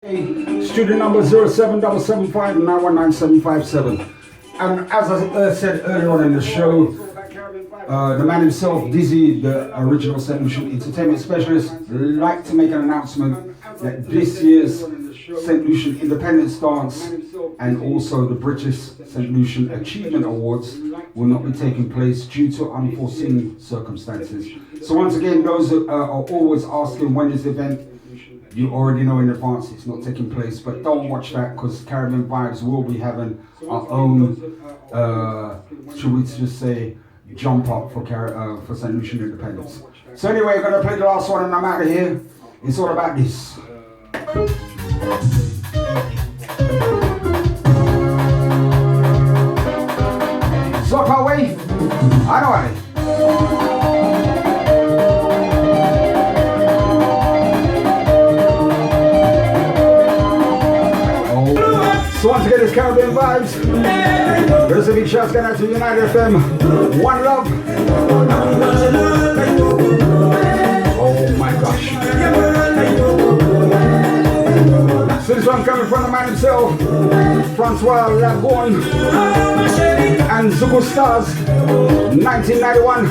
Student number 07775919757. And as I said earlier on in the show, the man himself, Dizzy, the original St. Lucian entertainment specialist, like to make an announcement that this year's St. Lucian Independence Dance and also the British St. Lucian Achievement Awards will not be taking place due to unforeseen circumstances. So once again, those who are always asking when is the event, you already know in advance it's not taking place, but don't watch that because Caribbean Vibes will be having our own, should we just say, jump up for St. Lucian Independence. So anyway, we're going to play the last one and I'm out of here. It's all about this. Stop our way. I know it. So once again, it's Caribbean Vibes. There's a big shout going out to United FM. One love. Oh my gosh. So this one coming from the man himself, Francois Lagoon and Zuko Stars, 1991.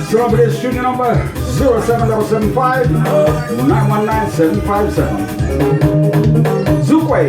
So number is student number 07775 919757. Zukwe.